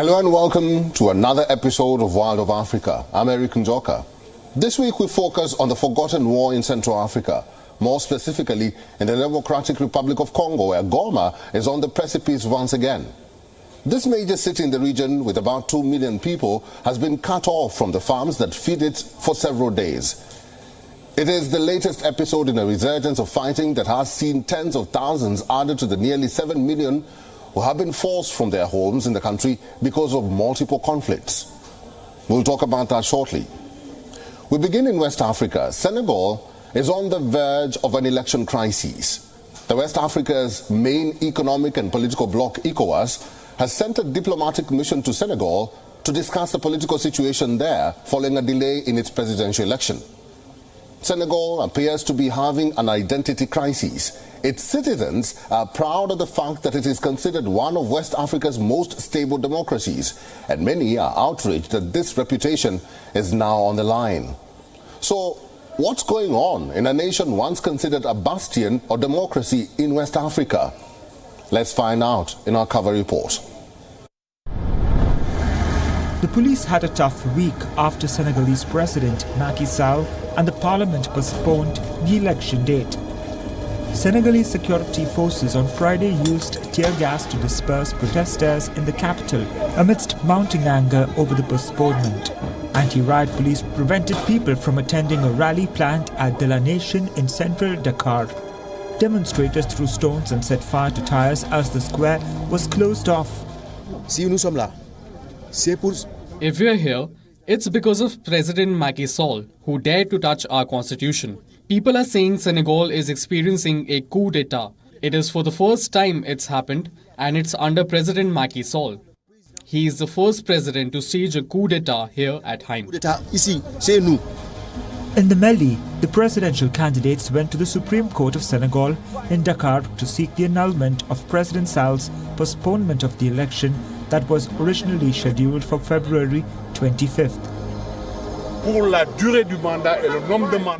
Hello and welcome to another episode of Wild of Africa. I'm Erik Njoka. This week we focus on the forgotten war in Central Africa, more specifically in the Democratic Republic of Congo, where Goma is on the precipice once again. This major city in the region, with about 2 million people, has been cut off from the farms that feed it for several days. It is the latest episode in a resurgence of fighting that has seen tens of thousands added to the nearly 7 million who have been forced from their homes in the country because of multiple conflicts. We'll talk about that shortly. We begin in West Africa. Senegal is on the verge of an election crisis. The West Africa's main economic and political bloc, ECOWAS, has sent a diplomatic mission to Senegal to discuss the political situation there following a delay in its presidential election. Senegal appears to be having an identity crisis. Its citizens are proud of the fact that it is considered one of West Africa's most stable democracies, and many are outraged that this reputation is now on the line. So, what's going on in a nation once considered a bastion of democracy in West Africa? Let's find out in our cover report. The police had a tough week after Senegalese President Macky Sall and the parliament postponed the election date. Senegalese security forces on Friday used tear gas to disperse protesters in the capital amidst mounting anger over the postponement. Anti-riot police prevented people from attending a rally planned at De La Nation in central Dakar. Demonstrators threw stones and set fire to tires as the square was closed off. If we are here, it's because of President Macky Sall, who dared to touch our constitution. People are saying Senegal is experiencing a coup d'etat. It is for the first time it's happened, and it's under President Macky Sall. He is the first president to stage a coup d'etat here at Haim. In the melee, the presidential candidates went to the Supreme Court of Senegal in Dakar to seek the annulment of President Sall's postponement of the election that was originally scheduled for February 25th.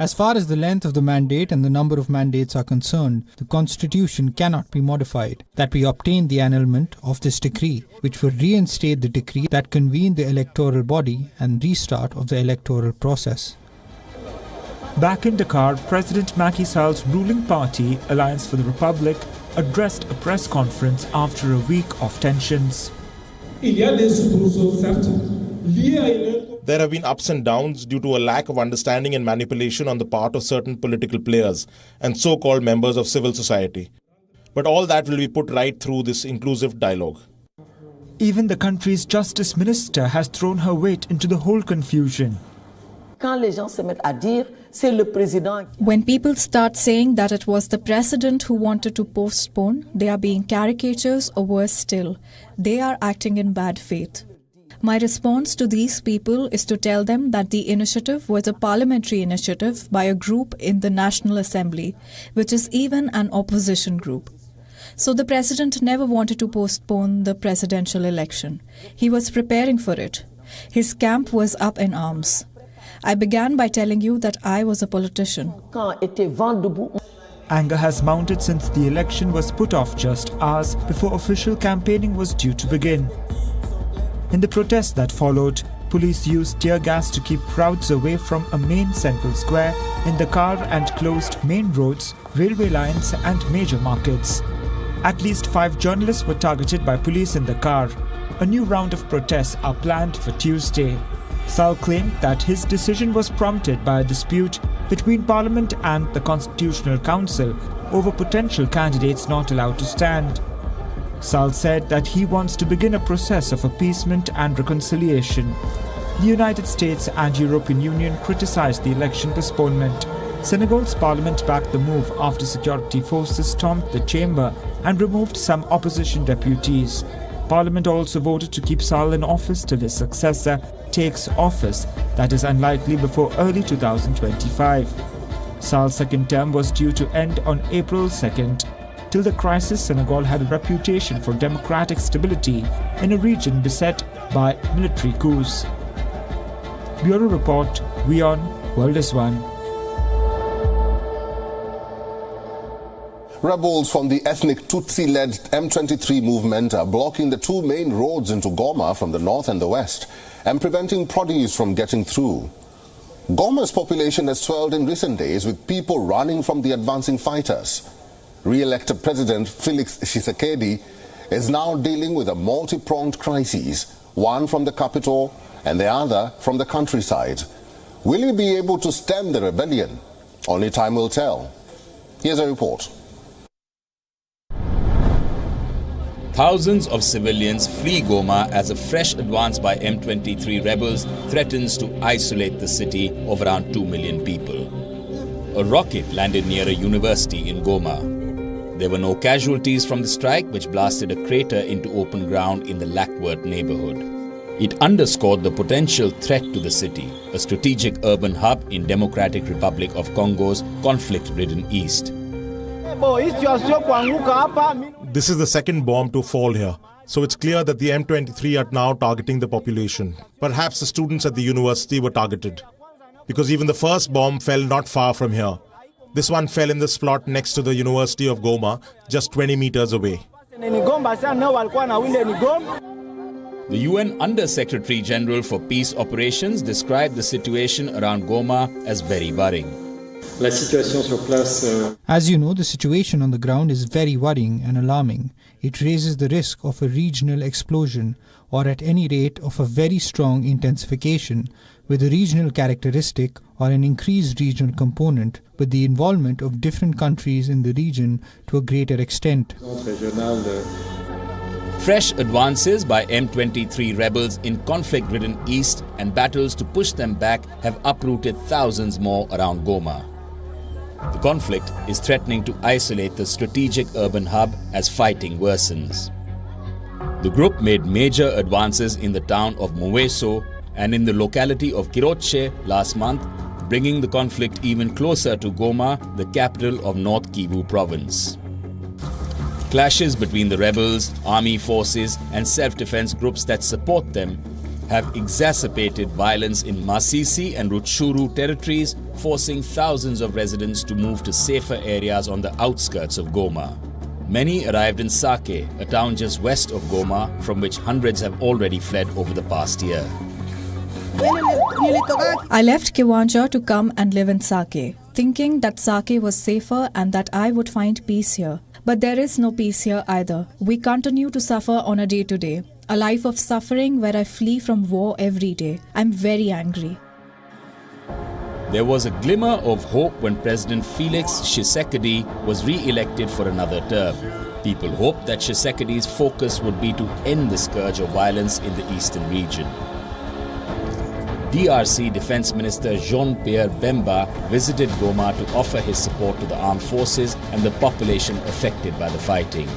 As far as the length of the mandate and the number of mandates are concerned, the constitution cannot be modified. That we obtain the annulment of this decree, which would reinstate the decree that convened the electoral body and restart of the electoral process. Back in Dakar, President Macky Sall's ruling party, Alliance for the Republic, addressed a press conference after a week of tensions. There have been ups and downs due to a lack of understanding and manipulation on the part of certain political players and so-called members of civil society. But all that will be put right through this inclusive dialogue. Even the country's justice minister has thrown her weight into the whole confusion. When people start saying that it was the president who wanted to postpone, they are being caricatures, or worse still, they are acting in bad faith. My response to these people is to tell them that the initiative was a parliamentary initiative by a group in the National Assembly, which is even an opposition group. So the president never wanted to postpone the presidential election. He was preparing for it. His camp was up in arms. I began by telling you that I was a politician. Anger has mounted since the election was put off just hours before official campaigning was due to begin. In the protests that followed, police used tear gas to keep crowds away from a main central square in Dakar and closed main roads, railway lines and major markets. At least 5 journalists were targeted by police in Dakar. A new round of protests are planned for Tuesday. Sall claimed that his decision was prompted by a dispute between Parliament and the Constitutional Council over potential candidates not allowed to stand. Sall said that he wants to begin a process of appeasement and reconciliation. The United States and European Union criticized the election postponement. Senegal's parliament backed the move after security forces stormed the chamber and removed some opposition deputies. Parliament also voted to keep Sall in office till his successor takes office, that is unlikely before early 2025. Sall's second term was due to end on April 2nd. Till the crisis, Senegal had a reputation for democratic stability in a region beset by military coups. Bureau Report, WION, World is One. Rebels from the ethnic Tutsi-led M23 movement are blocking the two main roads into Goma from the north and the west and preventing produce from getting through. Goma's population has swelled in recent days with people running from the advancing fighters. Re-elected President Felix Tshisekedi is now dealing with a multi-pronged crisis, one from the capital and the other from the countryside. Will he be able to stem the rebellion? Only time will tell. Here's a report. Thousands of civilians flee Goma as a fresh advance by M23 rebels threatens to isolate the city of around 2 million people. A rocket landed near a university in Goma. There were no casualties from the strike, which blasted a crater into open ground in the Lakwert neighborhood. It underscored the potential threat to the city, a strategic urban hub in Democratic Republic of Congo's conflict-ridden east. This is the second bomb to fall here, so it's clear that the M23 are now targeting the population. Perhaps the students at the university were targeted, because even the first bomb fell not far from here. This one fell in this plot next to the University of Goma, just 20 meters away. The UN Under-Secretary General for Peace Operations described the situation around Goma as very worrying. As you know, the situation on the ground is very worrying and alarming. It raises the risk of a regional explosion, or at any rate of a very strong intensification, with a regional characteristic or an increased regional component, with the involvement of different countries in the region to a greater extent. Fresh advances by M23 rebels in conflict-ridden east and battles to push them back have uprooted thousands more around Goma. The conflict is threatening to isolate the strategic urban hub as fighting worsens. The group made major advances in the town of Mweso and in the locality of Kiroche last month, bringing the conflict even closer to Goma, the capital of North Kivu province. Clashes between the rebels, army forces and self-defense groups that support them have exacerbated violence in Masisi and Rutshuru territories, forcing thousands of residents to move to safer areas on the outskirts of Goma. Many arrived in Sake, a town just west of Goma, from which hundreds have already fled over the past year. I left Kiwanja to come and live in Sake, thinking that Sake was safer and that I would find peace here. But there is no peace here either. We continue to suffer on a day-to-day. A life of suffering where I flee from war every day. I'm very angry. There was a glimmer of hope when President Felix Tshisekedi was re-elected for another term. People hoped that Tshisekedi's focus would be to end the scourge of violence in the eastern region. DRC Defense Minister Jean-Pierre Bemba visited Goma to offer his support to the armed forces and the population affected by the fighting.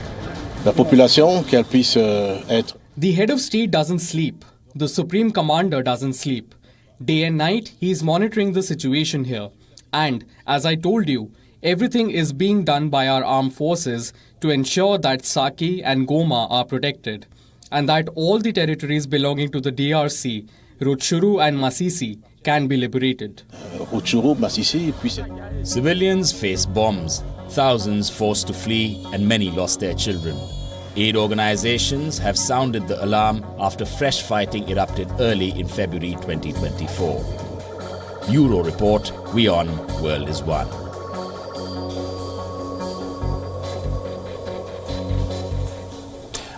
The head of state doesn't sleep. The supreme commander doesn't sleep. Day and night, he is monitoring the situation here. And, as I told you, everything is being done by our armed forces to ensure that Sake and Goma are protected, and that all the territories belonging to the DRC, Rutshuru and Masisi, can be liberated. Civilians face bombs, thousands forced to flee, and many lost their children. Aid organizations have sounded the alarm after fresh fighting erupted early in February 2024. Bureau Report, WION, World is One.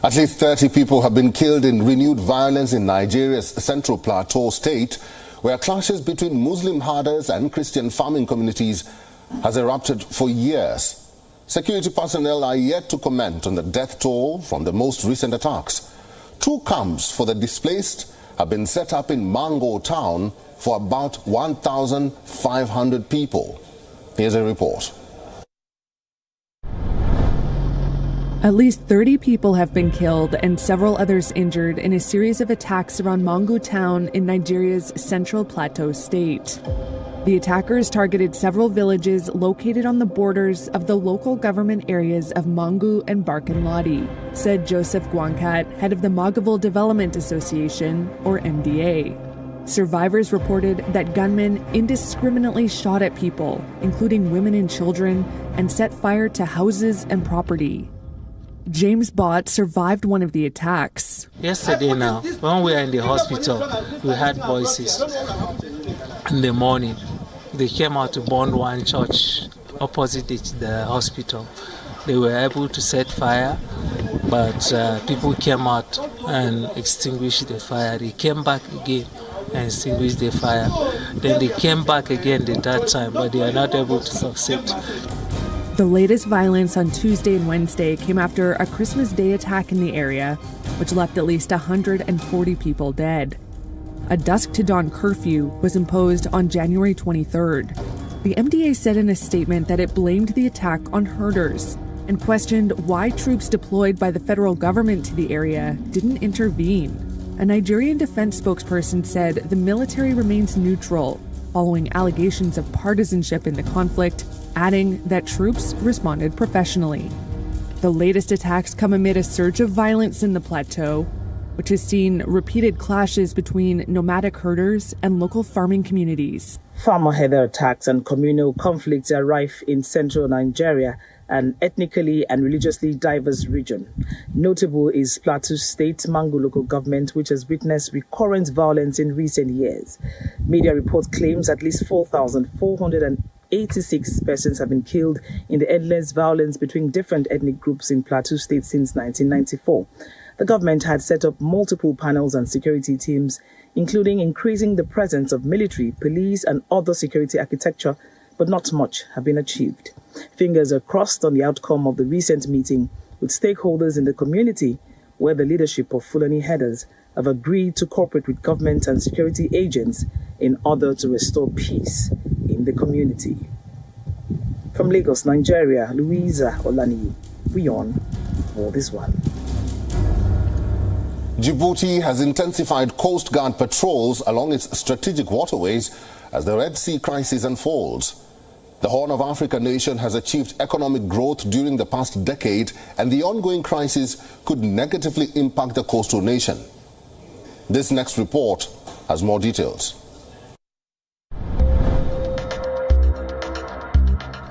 At least 30 people have been killed in renewed violence in Nigeria's central Plateau state, where clashes between Muslim herders and Christian farming communities has erupted for years. Security personnel are yet to comment on the death toll from the most recent attacks. 2 camps for the displaced have been set up in Mango town for about 1,500 people. Here's a report. At least 30 people have been killed and several others injured in a series of attacks around Mango town in Nigeria's central Plateau state. The attackers targeted several villages located on the borders of the local government areas of Mangu and Barkinladi, said Joseph Gwankat, head of the Magaville Development Association, or MDA. Survivors reported that gunmen indiscriminately shot at people, including women and children, and set fire to houses and property. James Bott survived one of the attacks. Yesterday now, when we were in the hospital, we heard voices in the morning. They came out to burn one church opposite the hospital. They were able to set fire, but people came out and extinguished the fire. They came back again and extinguished the fire. Then they came back again the third time, but they are not able to succeed. The latest violence on Tuesday and Wednesday came after a Christmas Day attack in the area, which left at least 140 people dead. A dusk-to-dawn curfew was imposed on January 23rd. The MDA said in a statement that it blamed the attack on herders and questioned why troops deployed by the federal government to the area didn't intervene. A Nigerian defense spokesperson said the military remains neutral following allegations of partisanship in the conflict, adding that troops responded professionally. The latest attacks come amid a surge of violence in the Plateau, which has seen repeated clashes between nomadic herders and local farming communities. Farmer-herder attacks and communal conflicts are rife in central Nigeria, an ethnically and religiously diverse region. Notable is Plateau State Mangu local government, which has witnessed recurrent violence in recent years. Media report claims at least 4,486 persons have been killed in the endless violence between different ethnic groups in Plateau State since 1994. The government had set up multiple panels and security teams, including increasing the presence of military, police and other security architecture, but not much have been achieved. Fingers are crossed on the outcome of the recent meeting with stakeholders in the community, where the leadership of Fulani herders have agreed to cooperate with government and security agents in order to restore peace in the community. From Lagos, Nigeria, Louisa Olani, WION World is One. Djibouti has intensified Coast Guard patrols along its strategic waterways as the Red Sea crisis unfolds. The Horn of Africa nation has achieved economic growth during the past decade, and the ongoing crisis could negatively impact the coastal nation. This next report has more details.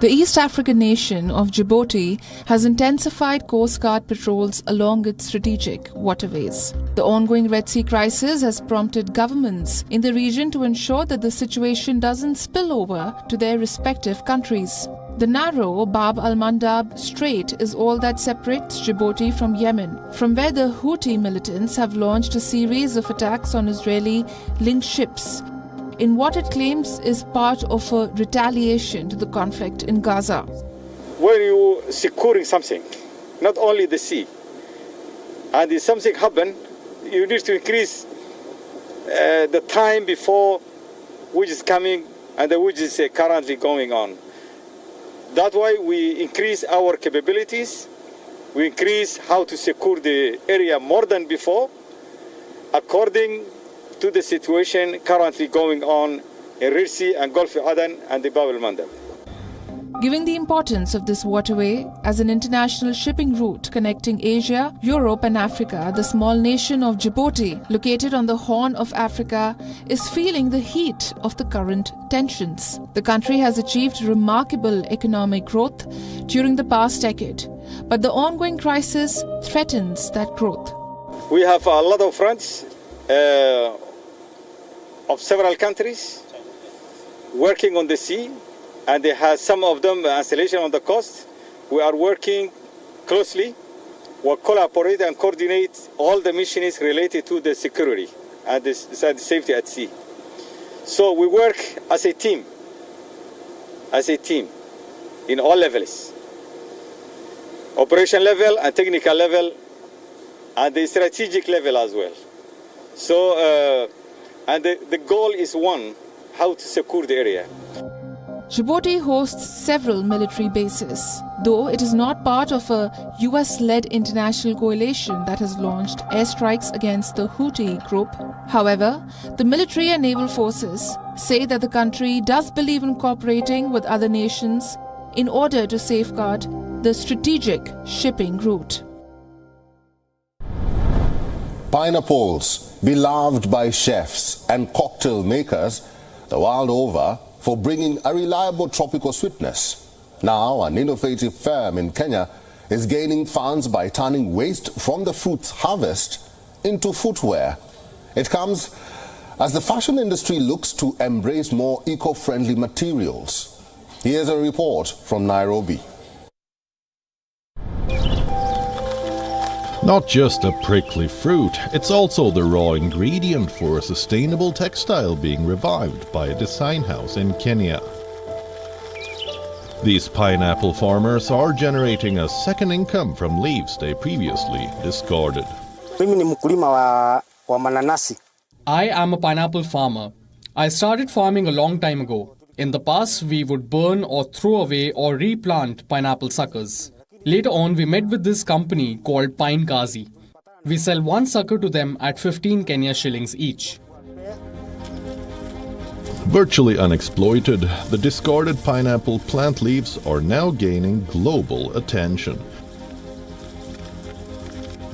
The East African nation of Djibouti has intensified Coast Guard patrols along its strategic waterways. The ongoing Red Sea crisis has prompted governments in the region to ensure that the situation doesn't spill over to their respective countries. The narrow Bab al-Mandab Strait is all that separates Djibouti from Yemen, from where the Houthi militants have launched a series of attacks on Israeli-linked ships in what it claims is part of a retaliation to the conflict in Gaza. When you securing something, not only the sea, and if something happen, you need to increase the time before which is coming and which is currently going on. That's why we increase our capabilities. We increase how to secure the area more than before, according to the situation currently going on in Red Sea and Gulf of Aden and the Bab al-Mandab. Given the importance of this waterway as an international shipping route connecting Asia, Europe and Africa, the small nation of Djibouti, located on the Horn of Africa, is feeling the heat of the current tensions. The country has achieved remarkable economic growth during the past decade, but the ongoing crisis threatens that growth. We have a lot of friends of several countries working on the sea, and they have some of them installation on the coast. We are working closely. We collaborate and coordinate all the missions related to the security and the safety at sea. So we work as a team in all levels, operation level and technical level, and the strategic level as well. So, and the goal is one, how to secure the area. Djibouti hosts several military bases, though it is not part of a US-led international coalition that has launched airstrikes against the Houthi group. However, the military and naval forces say that the country does believe in cooperating with other nations in order to safeguard the strategic shipping route. Pineapples, beloved by chefs and cocktail makers the world over for bringing a reliable tropical sweetness. Now, an innovative firm in Kenya is gaining funds by turning waste from the fruit's harvest into footwear. It comes as the fashion industry looks to embrace more eco-friendly materials. Here's a report from Nairobi. Not just a prickly fruit, it's also the raw ingredient for a sustainable textile being revived by a design house in Kenya. These pineapple farmers are generating a second income from leaves they previously discarded. I am a pineapple farmer. I started farming a long time ago. In the past, we would burn or throw away or replant pineapple suckers. Later on, we met with this company called Pine Kazi. We sell one sucker to them at 15 Kenya shillings each. Virtually unexploited, the discarded pineapple plant leaves are now gaining global attention.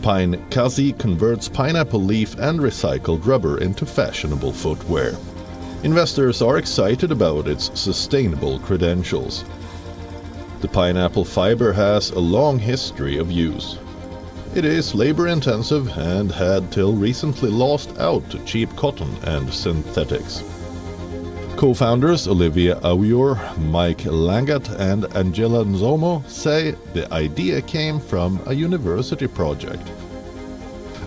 Pine Kazi converts pineapple leaf and recycled rubber into fashionable footwear. Investors are excited about its sustainable credentials. The pineapple fiber has a long history of use. It is labor-intensive and had till recently lost out to cheap cotton and synthetics. Co-founders Olivia Awior, Mike Langat and Angela Nzomo say the idea came from a university project.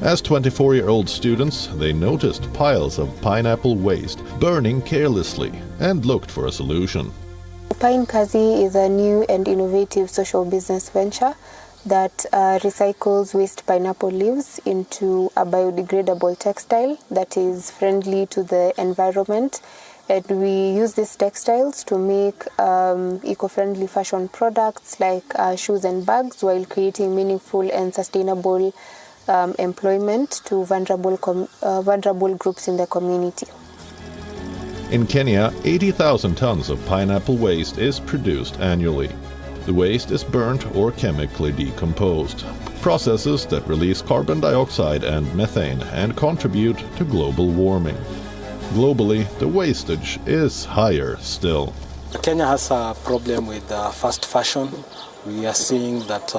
As 24-year-old students, they noticed piles of pineapple waste burning carelessly and looked for a solution. Pine Kazi is a new and innovative social business venture that recycles waste pineapple leaves into a biodegradable textile that is friendly to the environment. And we use these textiles to make eco-friendly fashion products like shoes and bags while creating meaningful and sustainable employment to vulnerable groups in the community. In Kenya, 80,000 tons of pineapple waste is produced annually. The waste is burnt or chemically decomposed, processes that release carbon dioxide and methane and contribute to global warming. Globally, the wastage is higher still. Kenya has a problem with fast fashion. We are seeing that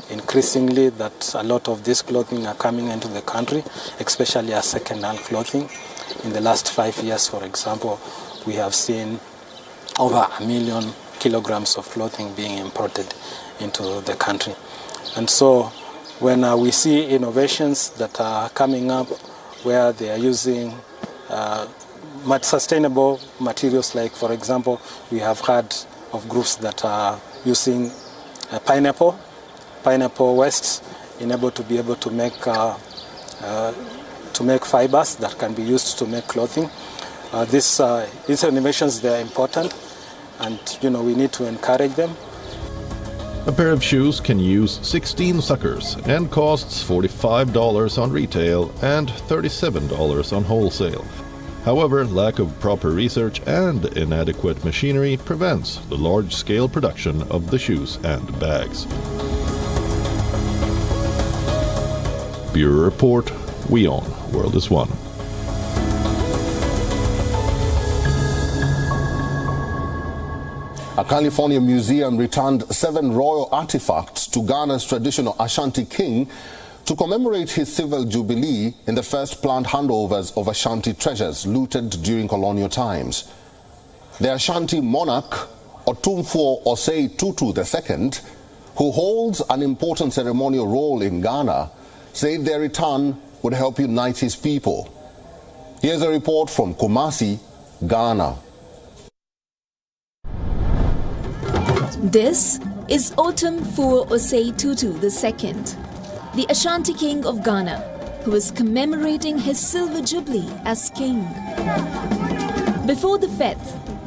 increasingly that a lot of this clothing are coming into the country, especially as second-hand clothing. In the last 5 years, for example, we have seen over 1 million kilograms of clothing being imported into the country. And so when we see innovations that are coming up where they are using sustainable materials, like, for example, we have heard of groups that are using pineapple waste in order to be able to make fibers that can be used to make clothing. These innovations, they are important, and we need to encourage them. A pair of shoes can use 16 suckers and costs $45 on retail and $37 on wholesale. However, lack of proper research and inadequate machinery prevents the large-scale production of the shoes and bags. Bureau Report, WION, World is One. A California museum returned 7 royal artifacts to Ghana's traditional Ashanti King to commemorate his civil jubilee in the first planned handovers of Ashanti treasures looted during colonial times. The Ashanti monarch, Otumfuo Osei Tutu II, who holds an important ceremonial role in Ghana, said their return would help unite his people. Here's a report from Kumasi Ghana. This is Autumn Fuo Osei Tutu II, the Ashanti King of Ghana, who is commemorating his silver jubilee as king. Before the fete,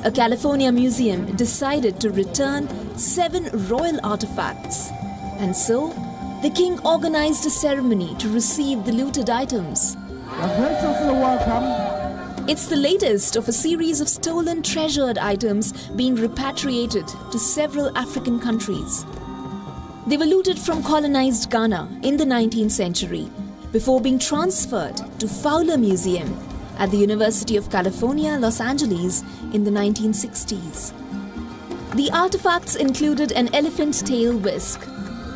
a California museum decided to return 7 royal artifacts, and so the king organized a ceremony to receive the looted items. It's the latest of a series of stolen treasured items being repatriated to several African countries. They were looted from colonized Ghana in the 19th century before being transferred to Fowler Museum at the University of California, Los Angeles in the 1960s. The artifacts included an elephant tail whisk,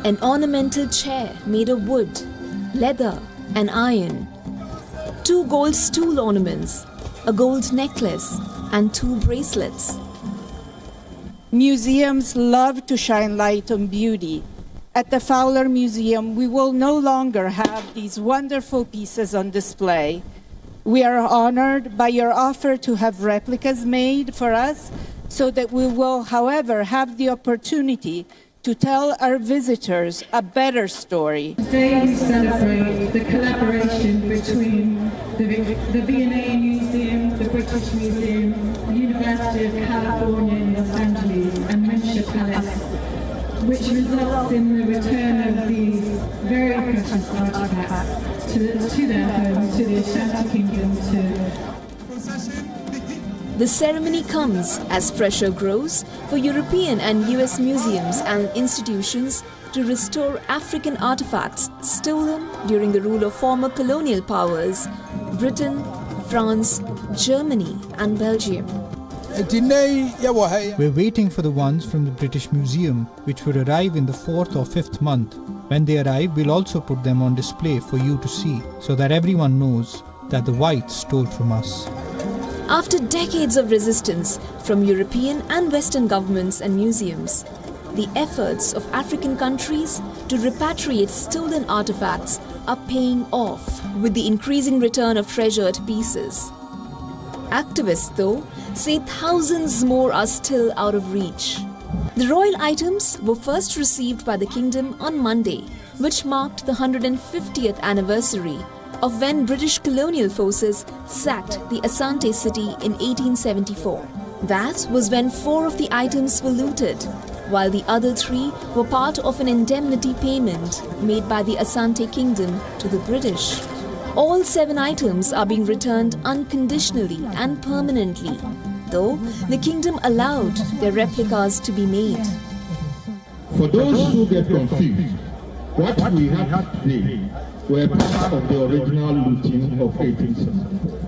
an ornamental chair made of wood, leather and iron, 2 gold stool ornaments, a gold necklace and 2 bracelets. Museums love to shine light on beauty. At the Fowler Museum, we will no longer have these wonderful pieces on display. We are honored by your offer to have replicas made for us so that we will, however, have the opportunity to tell our visitors a better story. Today we celebrate the collaboration between the V&A Museum, the British Museum, the University of California in Los Angeles and Windsor Palace, which results in the return of these very precious artifacts to their home, to the Ashanti Kingdom. The ceremony comes as pressure grows for European and US museums and institutions to restore African artifacts stolen during the rule of former colonial powers, Britain, France, Germany and Belgium. We're waiting for the ones from the British Museum, which will arrive in the 4th or 5th month. When they arrive, we'll also put them on display for you to see, so that everyone knows that the whites stole from us. After decades of resistance from European and Western governments and museums, the efforts of African countries to repatriate stolen artifacts are paying off with the increasing return of treasured pieces. Activists, though, say thousands more are still out of reach. The royal items were first received by the kingdom on Monday, which marked the 150th anniversary of when British colonial forces sacked the Asante city in 1874. That was when 4 of the items were looted, while the other 3 were part of an indemnity payment made by the Asante Kingdom to the British. All 7 items are being returned unconditionally and permanently, though the kingdom allowed their replicas to be made. For those who get confused, what we have today were part of the original looting of 1874.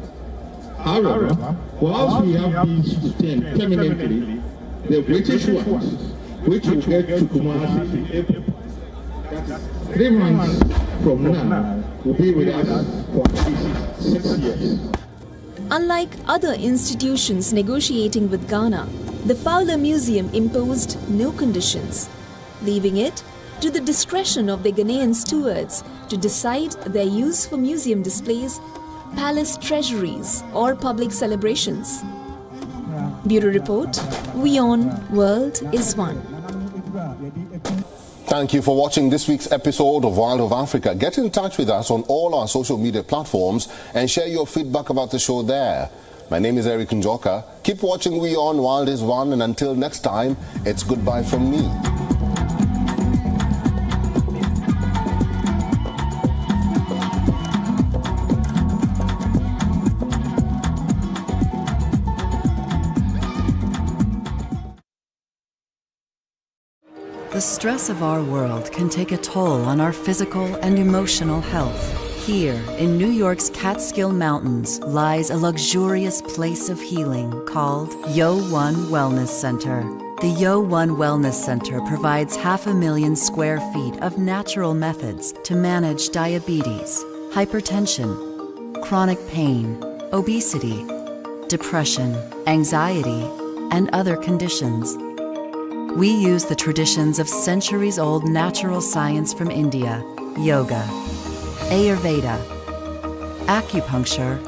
However, whilst we have these retained permanently, the British ones, which will get to Kumasi in April, 3 months from now, will be with us for at least 6 years. Unlike other institutions negotiating with Ghana, the Fowler Museum imposed no conditions, leaving it to the discretion of the Ghanaian stewards to decide their use for museum displays, palace treasuries or public celebrations. Bureau Report, WION World is One. Thank you for watching this week's episode of Wild of Africa. Get in touch with us on all our social media platforms and share your feedback about the show there. My name is Erik Njoka. Keep watching WION Wild is One, and until next time, it's goodbye from me. The stress of our world can take a toll on our physical and emotional health. Here, in New York's Catskill Mountains, lies a luxurious place of healing called WION Wellness Center. The WION Wellness Center provides 500,000 square feet of natural methods to manage diabetes, hypertension, chronic pain, obesity, depression, anxiety, and other conditions. We use the traditions of centuries-old natural science from India, yoga, Ayurveda, acupuncture,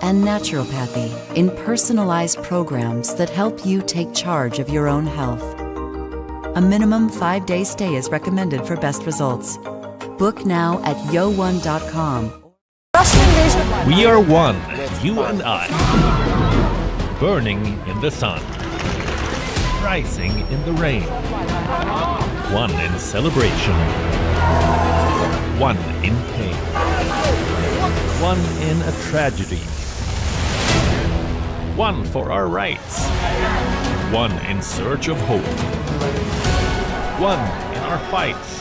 and naturopathy in personalized programs that help you take charge of your own health. A minimum 5-day stay is recommended for best results. Book now at WION.com. We are one, you and I, burning in the sun, rising in the rain, one in celebration, one in pain, one in a tragedy, one for our rights, one in search of hope, one in our fights.